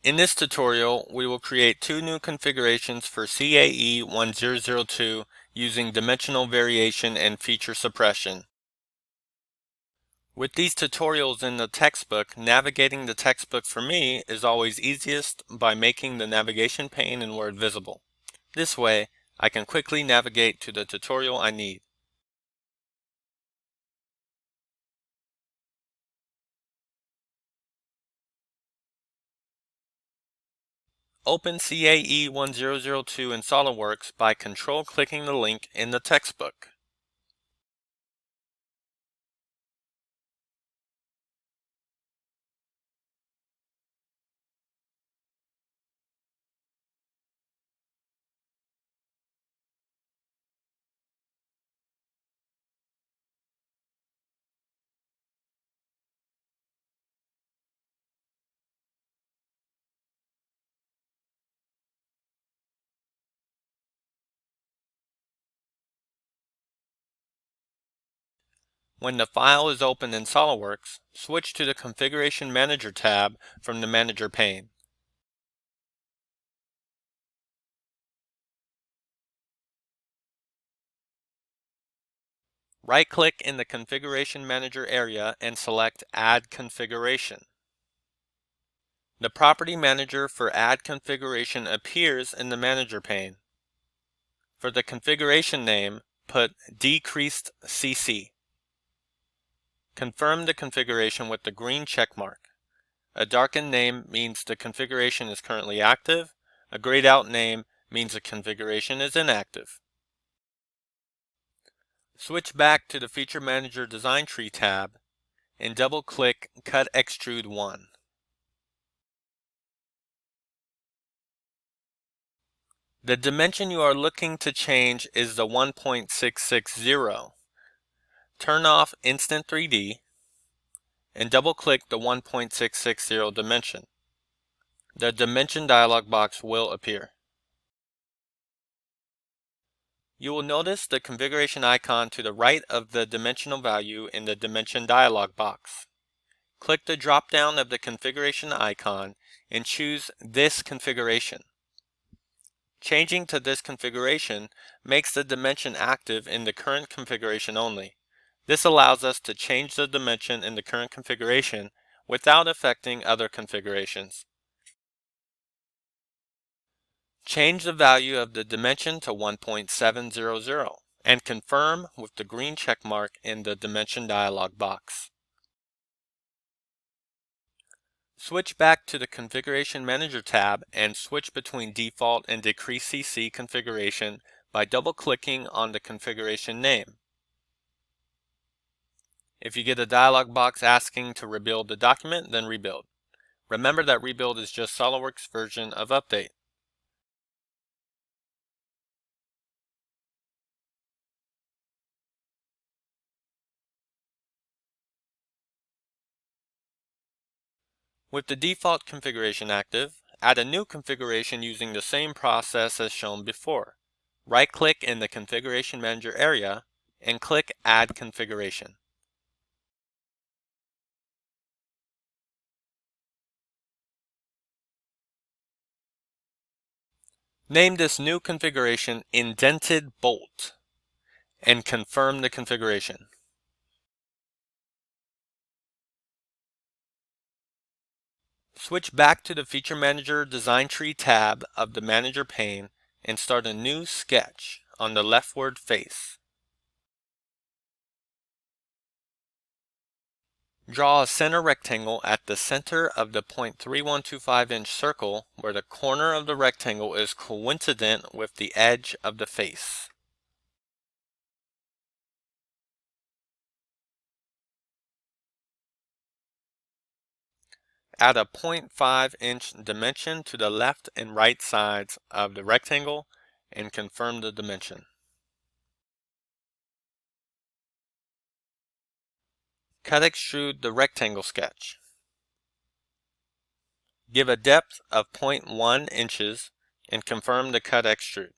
In this tutorial, we will create two new configurations for CAE1002 using dimensional variation and feature suppression. With these tutorials in the textbook, navigating the textbook for me is always easiest by making the navigation pane in Word visible. This way, I can quickly navigate to the tutorial I need. Open CAE1002 in SOLIDWORKS by control-clicking the link in the textbook. When the file is opened in SOLIDWORKS, switch to the Configuration Manager tab from the Manager pane. Right-click in the Configuration Manager area and select Add Configuration. The Property Manager for Add Configuration appears in the Manager pane. For the configuration name, put Decreased CC. Confirm the configuration with the green check mark. A darkened name means the configuration is currently active. A grayed out name means the configuration is inactive. Switch back to the Feature Manager Design Tree tab and double-click Cut Extrude 1. The dimension you are looking to change is the 1.660. Turn off Instant 3D and double-click the 1.660 dimension. The Dimension dialog box will appear. You will notice the configuration icon to the right of the dimensional value in the Dimension dialog box. Click the drop-down of the configuration icon and choose this configuration. Changing to this configuration makes the dimension active in the current configuration only. This allows us to change the dimension in the current configuration without affecting other configurations. Change the value of the dimension to 1.700 and confirm with the green check mark in the Dimension dialog box. Switch back to the Configuration Manager tab and switch between default and decreased CC configuration by double-clicking on the configuration name. If you get a dialog box asking to rebuild the document, then rebuild. Remember that rebuild is just SOLIDWORKS' version of update. With the default configuration active, add a new configuration using the same process as shown before. Right-click in the Configuration Manager area and click Add Configuration. Name this new configuration Indented Bolt and confirm the configuration. Switch back to the Feature Manager Design Tree tab of the Manager pane and start a new sketch on the leftward face. Draw a center rectangle at the center of the 0.3125-inch circle where the corner of the rectangle is coincident with the edge of the face. Add a 0.5-inch dimension to the left and right sides of the rectangle and confirm the dimension. Cut extrude the rectangle sketch. Give a depth of 0.1 inches and confirm the cut extrude.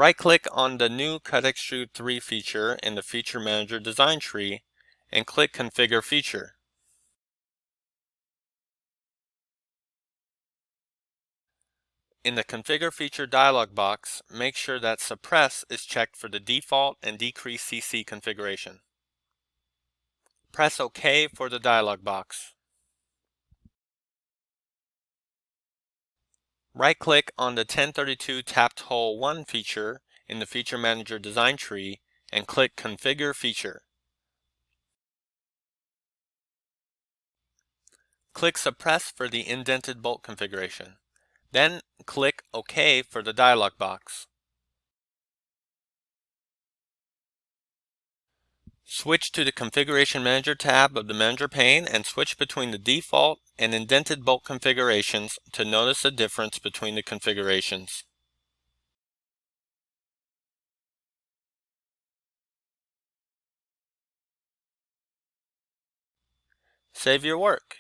Right-click on the new Cut Extrude 3 feature in the Feature Manager design tree and click Configure Feature. In the Configure Feature dialog box, make sure that Suppress is checked for the default and decrease CC configuration. Press OK for the dialog box. Right-click on the 1032 Tapped Hole 1 feature in the Feature Manager design tree and click Configure Feature. Click Suppress for the indented bolt configuration. Then click OK for the dialog box. Switch to the Configuration Manager tab of the Manager pane and switch between the default and indented bolt configurations to notice the difference between the configurations. Save your work.